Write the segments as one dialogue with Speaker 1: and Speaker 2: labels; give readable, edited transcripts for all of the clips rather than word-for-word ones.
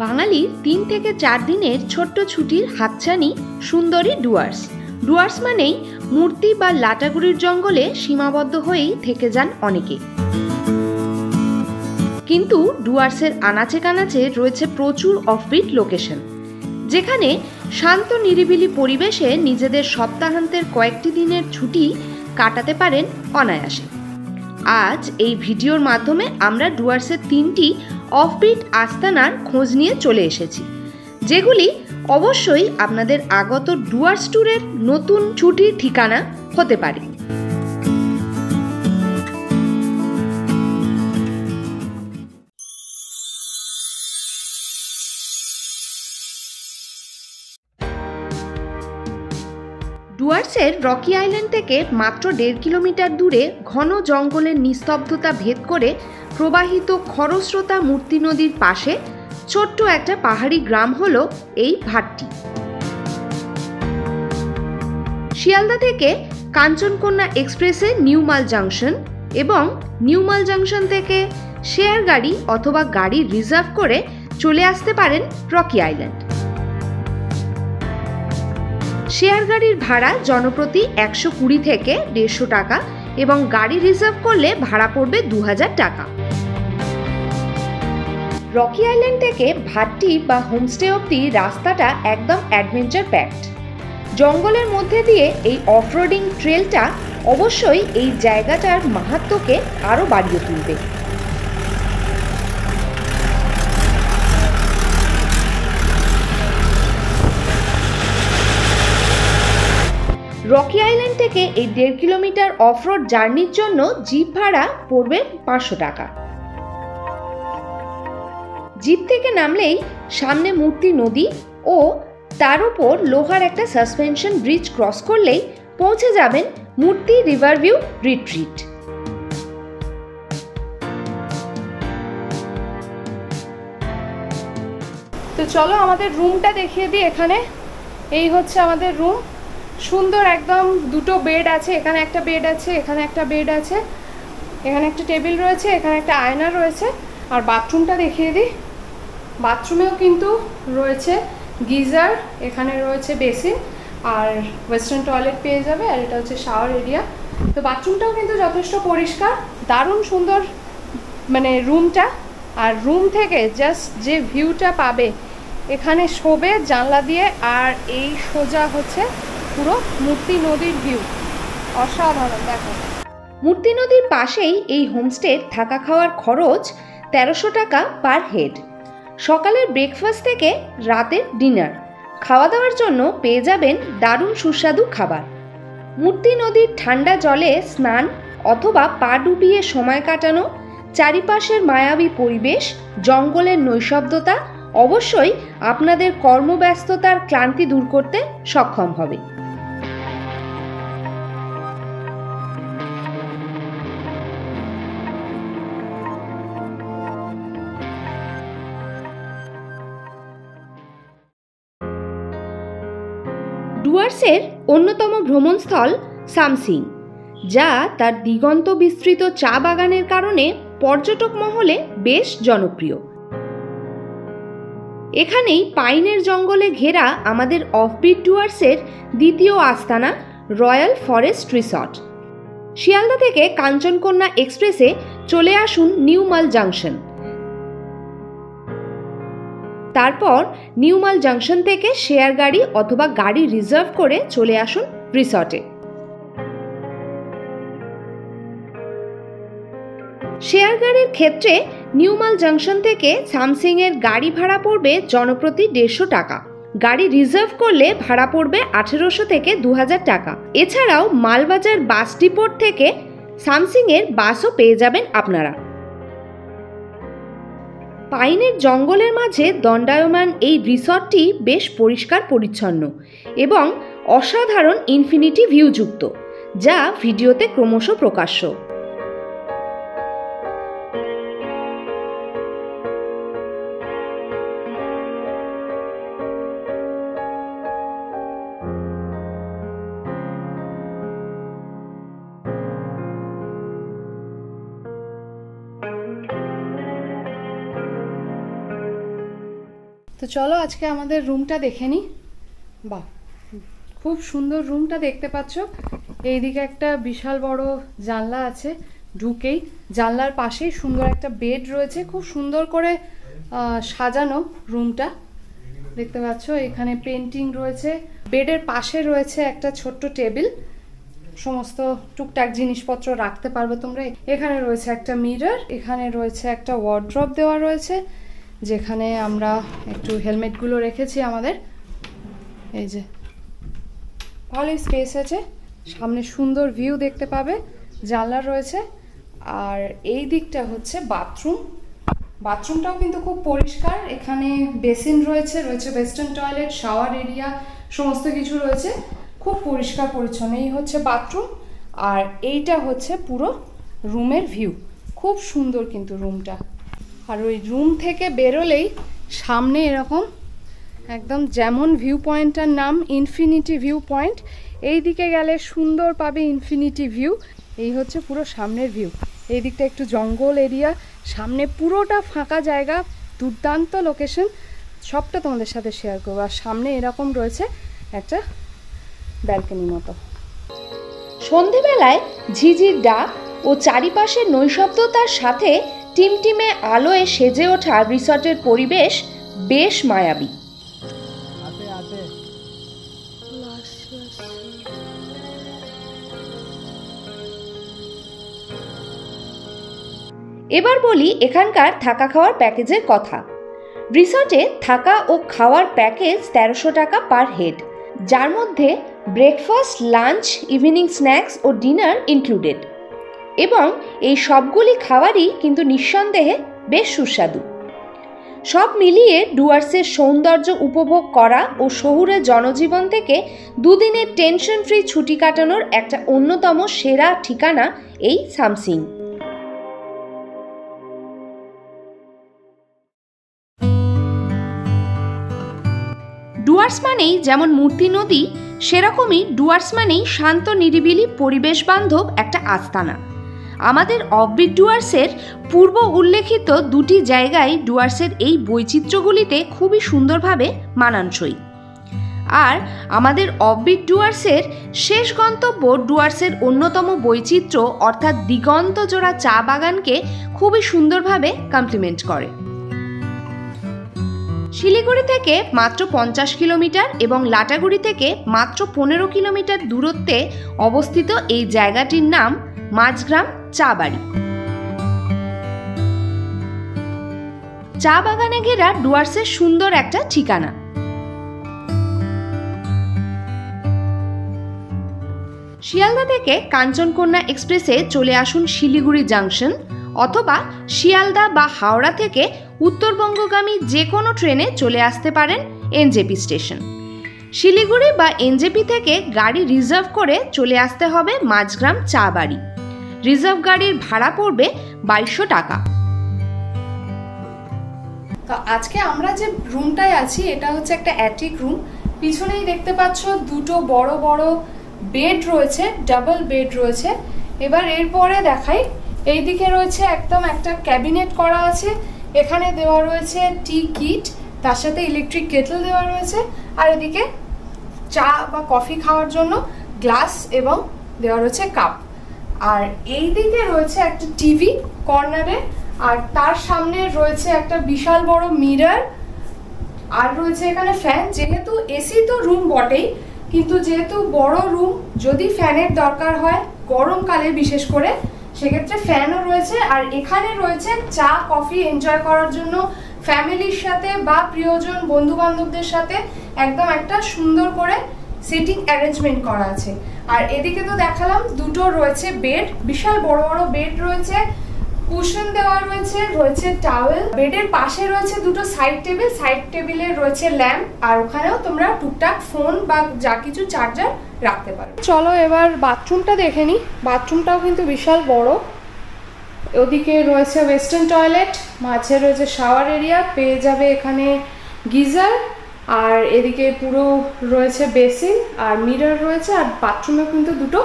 Speaker 1: বাঙালির 3 থেকে 4 দিনের ছোট্ট ছুটির হাতছানি সুন্দরী ডুয়ার্স। ডুয়ার্স মানেই মূর্তি বা লাটাগুড়ির জঙ্গলে সীমাবদ্ধ হয়েই থেকে যান অনেকে, কিন্তু ডুয়ার্সের আনাচে কানাচে রয়েছে প্রচুর অফবিট লোকেশন, যেখানে শান্ত নিরিবিলি পরিবেশে নিজেদের সপ্তাহান্তের কয়েকটি দিনের ছুটি কাটাতে পারেন অনায়াসে। আজ এই ভিডিওর মাধ্যমে আমরা ডুয়ার্সের 3টি অফবিট আস্তানার খোঁজ নিয়ে চলে এসেছি, যেগুলি অবশ্যই আপনাদের আগত ডুয়ার্স ট্যুরের নতুন ছুটির ঠিকানা হতে পারে। ডুয়ার্সের রকি আইল্যান্ড থেকে মাত্র 1.5 কিলোমিটার দূরে ঘন জঙ্গলের নিস্তব্ধতা ভেদ করে প্রবাহিত খরস্রোতা মূর্তি নদীর পাশে ছোট্ট একটা পাহাড়ি গ্রাম হলো এই ভাট্টি। শিয়ালদা থেকে কাঞ্চনকন্যা এক্সপ্রেসে নিউমাল জাংশন এবং নিউমাল জাংশন থেকে শেয়ার গাড়ি অথবা গাড়ি রিজার্ভ করে চলে আসতে পারেন রকি আইল্যান্ড। শেয়ার গাড়ির ভাড়া জনপ্রতি 120 থেকে 150 টাকা এবং গাড়ি রিজার্ভ করলে ভাড়া পড়বে 2000 টাকা। রকি আইল্যান্ড থেকে ভাট্টি বা হোমস্টে অবধি রাস্তাটা একদম অ্যাডভেঞ্চার প্যাকড। জঙ্গলের মধ্যে দিয়ে এই অফরোডিং ট্রেলটা অবশ্যই এই জায়গাটার মাহাত্ম্যকে আরও বাড়িয়ে তুলবে। রকি আইল্যান্ড থেকে এই 1.5 কিলোমিটার অফরোড জার্নির জন্য জিপ ভাড়া পড়বে 500 টাকা। জিপ থেকে নামলেই সামনে মূর্তি নদী ও তার উপর লোহার একটা সাসপেনশন ব্রিজ ক্রস করলেই পৌঁছে যাবেন মূর্তি রিভারভিউ রিট্রিট।
Speaker 2: তো চলো আমাদের রুমটা দেখিয়ে দিই। এখানে এই হচ্ছে আমাদের রুম, সুন্দর একদম। 2টো বেড আছে, এখানে একটা বেড আছে, এখানে একটা বেড আছে, এখানে একটা টেবিল রয়েছে, এখানে একটা আয়না রয়েছে। আর বাথরুমটা দেখিয়ে দিই। বাথরুমেও কিন্তু রয়েছে গিজার, এখানে রয়েছে বেসিন আর ওয়েস্টার্ন টয়লেট পেয়ে যাবে, আর এটা হচ্ছে শাওয়ার এরিয়া। তো বাথরুমটাও কিন্তু যথেষ্ট পরিষ্কার, দারুণ সুন্দর মানে রুমটা। আর রুম থেকে জাস্ট যে ভিউটা পাবে এখানে শোবে জানলা দিয়ে, আর এই সোজা হচ্ছে পুরো মূর্তি নদীর ভিউ, অসাধারণ। দেখো,
Speaker 1: মূর্তি নদীর পাশেই এই হোমস্টের থাকা খাওয়ার খরচ 1300 টাকা পার হেড। সকালের ব্রেকফাস্ট থেকে রাতের ডিনার, খাওয়া দাওয়ার জন্য পেয়ে যাবেন দারুণ সুস্বাদু খাবার। মূর্তি নদীর ঠান্ডা জলে স্নান অথবা পা ডুবিয়ে সময় কাটানো, চারিপাশের মায়াবী পরিবেশ, জঙ্গলের নৈশব্দতা অবশ্যই আপনাদের কর্মব্যস্ততার ক্লান্তি দূর করতে সক্ষম হবে। ডুয়ার্সের অন্যতম ভ্রমণস্থল সামসিং, যা তার দিগন্ত বিস্তৃত চা বাগানের কারণে পর্যটক মহলে বেশ জনপ্রিয়। এখানেই পাইনের জঙ্গলে ঘেরা আমাদের অফবিট ডুয়ার্সের দ্বিতীয় আস্তানা রয়্যাল ফরেস্ট রিসর্ট। শিয়ালদা থেকে কাঞ্চনকন্যা এক্সপ্রেসে চলে আসুন নিউমাল জাংশন, তারপর নিউমাল জাংশন থেকে শেয়ার গাড়ি অথবা গাড়ি রিজার্ভ করে চলে আসুন রিসর্টে। শেয়ার গাড়ির ক্ষেত্রে নিউমাল জাংশন থেকে সামসিং এর গাড়ি ভাড়া পড়বে জনপ্রতি 150 টাকা। গাড়ি রিজার্ভ করলে ভাড়া পড়বে 1800 থেকে 2000 টাকা। এছাড়াও মালবাজার বাস ডিপোট থেকে সামসিং এর বাসও পেয়ে যাবেন আপনারা। পাইনের জঙ্গলের মাঝে দণ্ডায়মান এই রিসর্টটি বেশ পরিষ্কার পরিচ্ছন্ন এবং অসাধারণ ইনফিনিটি ভিউযুক্ত, যা ভিডিওতে ক্রমশ প্রকাশ্য।
Speaker 2: তো চলো আজকে আমাদের রুমটা দেখে নিই। বাহ, খুব সুন্দর রুমটা দেখতে পাচ্ছ। এইদিকে একটা বিশাল বড় জানলা আছে, ঢুকেই জানলার পাশেই সুন্দর একটা বেড রয়েছে। খুব সুন্দর করে সাজানো রুমটা দেখতে পাচ্ছ। এখানে পেন্টিং রয়েছে, বেডের পাশে রয়েছে একটা ছোট্ট টেবিল, সমস্ত টুকটাক জিনিসপত্র রাখতে পারবে তোমরা। এখানে রয়েছে একটা মিরর, এখানে রয়েছে একটা ওয়ার্ড্রপ দেওয়া রয়েছে, যেখানে আমরা একটু হেলমেটগুলো রেখেছি আমাদের। এই যে ভালোই স্পেস আছে, সামনে সুন্দর ভিউ দেখতে পাবে, জানলা রয়েছে। আর এই দিকটা হচ্ছে বাথরুম। বাথরুমটাও কিন্তু খুব পরিষ্কার। এখানে বেসিন রয়েছে, রয়েছে ওয়েস্টার্ন টয়লেট, শাওয়ার এরিয়া, সমস্ত কিছু রয়েছে, খুব পরিষ্কার পরিচ্ছন্ন। এই হচ্ছে বাথরুম, আর এইটা হচ্ছে পুরো রুমের ভিউ। খুব সুন্দর কিন্তু রুমটা। আর ওই রুম থেকে বেরোলেই সামনে এরকম একদম, যেমন ভিউ পয়েন্টটার নাম ইনফিনিটি ভিউ পয়েন্ট, এই দিকে গেলে সুন্দর পাবে ইনফিনিটি ভিউ। এই হচ্ছে পুরো সামনের ভিউ। এই দিকটা একটু জঙ্গল এরিয়া, সামনে পুরোটা ফাঁকা জায়গা, দুর্দান্ত লোকেশন, সবটা তোমাদের সাথে শেয়ার করবো। আর সামনে এরকম রয়েছে একটা ব্যালকনির মতো।
Speaker 1: সন্ধেবেলায় ঝিঝির ডাক ও চারিপাশের নৈশব্দতার সাথে টিমটিমে আলোয় সেজে ওঠা রিসর্টের পরিবেশ বেশ মায়াবী। এবার বলি এখানকার থাকা খাওয়ার প্যাকেজের কথা। রিসর্টে থাকা ও খাওয়ার প্যাকেজ 1300 টাকা পার হেড, যার মধ্যে ব্রেকফাস্ট, লাঞ্চ, ইভিনিং স্ন্যাক্স ও ডিনার ইনক্লুডেড। এবং এই সবগুলি খাবারই কিন্তু নিঃসন্দেহে বেশ সুস্বাদু। সব মিলিয়ে ডুয়ার্সের সৌন্দর্য উপভোগ করা ও শহুরে জনজীবন থেকে দুদিনের টেনশন ফ্রি ছুটি কাটানোর একটা অন্যতম সেরা ঠিকানা এই সামসিং। ডুয়ার্স মানেই যেমন মূর্তি নদী, সেরকমই ডুয়ার্স মানেই শান্ত নিরিবিলি পরিবেশ বান্ধব একটা আস্তানা। আমাদের অফবিট ডুয়ার্সের পূর্ব উল্লেখিত দুটি জায়গায় ডুয়ার্সের এই বৈচিত্র্যগুলিতে খুবই সুন্দরভাবে মানানসই। আর আমাদের অফবিট ডুয়ার্সের শেষ গন্তব্য ডুয়ার্সের অন্যতম বৈচিত্র্য অর্থাৎ দিগন্ত জোড়া চা বাগানকে খুবই সুন্দরভাবে কমপ্লিমেন্ট করে। শিলিগুড়ি থেকে মাত্র 50 কিলোমিটার এবং লাটাগুড়ি থেকে মাত্র 15 কিলোমিটার দূরত্বে অবস্থিত এই জায়গাটির নাম মাঝগ্রাম চা বাড়ি। চা বাগানে ঘেরা ডুয়ার্সের সুন্দর একটা ঠিকানা। শিয়ালদা থেকে কাঞ্চনকন্যা এক্সপ্রেসে চলে আসুন শিলিগুড়ি জাংশন, অথবা শিয়ালদা বা হাওড়া থেকে উত্তরবঙ্গগামী যে কোনো ট্রেনে চলে আসতে পারেন এনজেপি স্টেশন। শিলিগুড়ি বা এনজেপি থেকে গাড়ি রিজার্ভ করে চলে আসতে হবে মাঝগ্রাম চা বাড়ি। রিজার্ভ গাড়ির ভাড়া পড়বে 2200 টাকা।
Speaker 2: তো আজকে আমরা যে রুমটায় আছি এটা হচ্ছে একটা অ্যাটিক রুম। পিছনেই দেখতে পাচ্ছ দুটো বড় বড় বেড রয়েছে, ডাবল বেড রয়েছে। এবার এরপরে দেখাই, এইদিকে রয়েছে একদম একটা ক্যাবিনেট করা আছে, এখানে দেওয়া রয়েছে টি কিট, তার সাথে ইলেকট্রিক কেটল দেওয়া রয়েছে। আর এদিকে চা বা কফি খাওয়ার জন্য গ্লাস এবং দেওয়া রয়েছে কাপ। আর এই দিকে রয়েছে একটা টিভি কর্নারে, আর তার সামনে রয়েছে একটা বিশাল বড় মিরর, আর রয়েছে এখানে ফ্যান। যেহেতু এসি তো রুম বটেই, কিন্তু যেহেতু বড় রুম, যদি ফ্যানের দরকার হয় গরমকালে বিশেষ করে, সেক্ষেত্রে ফ্যানও রয়েছে। আর এখানে রয়েছে চা কফি এনজয় করার জন্য ফ্যামিলির সাথে বা প্রিয়জন বন্ধু বান্ধবদের সাথে একদম একটা সুন্দর করে সিটিং অ্যারেঞ্জমেন্ট করা আছে। আর এদিকে তো দেখালাম দুটো রয়েছে বেড, বিশাল বড় বড় বেড রয়েছে, কুশন দেওয়া রয়েছে, রয়েছে টাওয়েল। বেডের পাশে রয়েছে দুটো সাইড টেবিল, সাইড টেবিলে রয়েছে ল্যাম্প, আর ওখানেও তোমরা টুকটাক ফোন বা যা কিছু চার্জার রাখতে পারো। চলো এবার বাথরুমটা দেখে নিই। বাথরুমটাও কিন্তু বিশাল বড়। ওদিকে রয়েছে ওয়েস্টার্ন টয়লেট, মাঝে রয়েছে শাওয়ার এরিয়া, পেয়ে যাবে এখানে গিজার, আর এদিকে পুরো রয়েছে বেসিন আর মিরর রয়েছে। আর বাথরুমে কিন্তু দুটো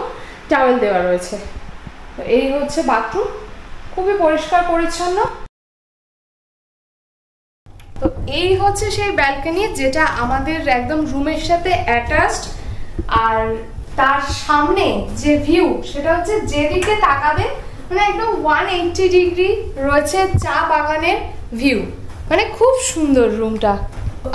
Speaker 2: টাওয়েল দেওয়া রয়েছে। তো এই হচ্ছে বাথরুম, খুবই পরিষ্কার পরিচ্ছন্ন। তো এই হচ্ছে সেই ব্যালকনি যেটা আমাদের একদম রুমের সাথে অ্যাটাচড। আর তার সামনে যে ভিউ সেটা হচ্ছে যেদিকে তাকাবে মানে একদম 180 ডিগ্রি রয়েছে চা বাগানের ভিউ, মানে খুব সুন্দর রুমটা।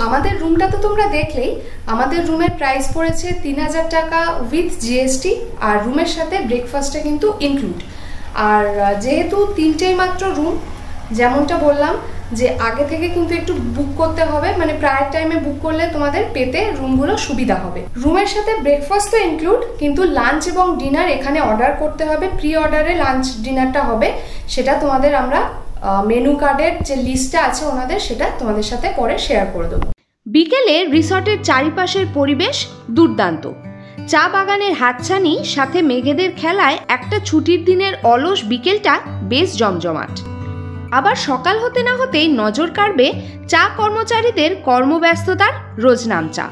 Speaker 2: আমাদের রুমটা তো তোমরা দেখলেই, আমাদের রুমের প্রাইস পড়েছে 3000 টাকা উইথ জিএসটি, আর রুমের সাথে ব্রেকফাস্টটা কিন্তু ইনক্লুড। আর যেহেতু 3টেই মাত্র রুম, যেমনটা বললাম যে আগে থেকে কিন্তু একটু বুক করতে হবে, মানে প্রায় টাইমে বুক করলে তোমাদের পেতে রুমগুলো সুবিধা হবে। রুমের সাথে ব্রেকফাস্ট তো ইনক্লুড, কিন্তু লাঞ্চ এবং ডিনার এখানে অর্ডার করতে হবে। প্রি অর্ডারে লাঞ্চ ডিনারটা হবে, সেটা তোমাদের আমরা মেনু কার্ডের যে লিস্টটা আছে ওনাদের, সেটা তোমাদের সাথে পরে শেয়ার করে দেবো।
Speaker 1: বিকেলে রিসর্টের চারিপাশের পরিবেশ দুর্দান্ত। চা বাগানের হাতছানি সাথে মেঘেদের খেলায় একটা ছুটির দিনের অলস বিকেলটা বেশ জমজমাট। আবার সকাল হতে না হতেই নজর কাড়বে চা কর্মচারীদের কর্মব্যস্ততার রোজনামচা।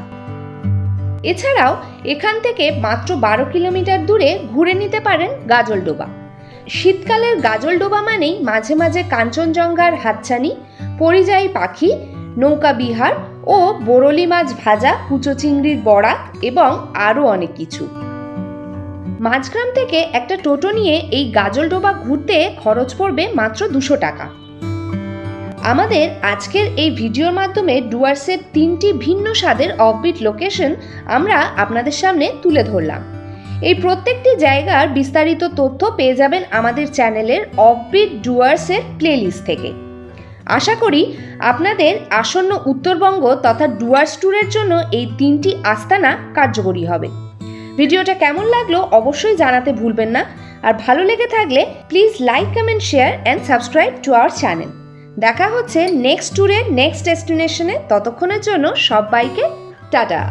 Speaker 1: এছাড়াও এখান থেকে মাত্র 12 কিলোমিটার দূরে ঘুরে নিতে পারেন গাজলডোবা। শীতকালের গাজলডোবা মানেই মাঝে মাঝে কাঞ্চনজঙ্ঘার হাতছানি, পরিযায়ী পাখি, নৌকা বিহার ও বরলি মাছ ভাজা, কুচো চিংড়ির বড়া এবং আরও অনেক কিছু। মাঝগ্রাম থেকে একটা টোটো নিয়ে এই গাজলডোবা ঘুরতে খরচ পড়বে মাত্র 200 টাকা। আমাদের আজকের এই ভিডিওর মাধ্যমে ডুয়ার্সের 3টি ভিন্ন স্বাদের অফবিট লোকেশন আমরা আপনাদের সামনে তুলে ধরলাম। এই প্রত্যেকটি জায়গার বিস্তারিত তথ্য পেয়ে যাবেন আমাদের চ্যানেলের অফবিট ডুয়ার্সের প্লেলিস্ট থেকে। আশা করি আপনাদের আসন্ন উত্তরবঙ্গ তথা ডুয়ার্স ট্যুরের জন্য এই 3টি আস্তানা কার্যকরী হবে। ভিডিওটা কেমন লাগলো অবশ্যই জানাতে ভুলবেন না, আর ভালো লেগে থাকলে please like, comment, share and subscribe to our channel. দেখা হচ্ছে নেক্সট ট্যুরের নেক্সট ডেস্টিনেশনে। ততক্ষণের জন্য সবাইকে টাটা।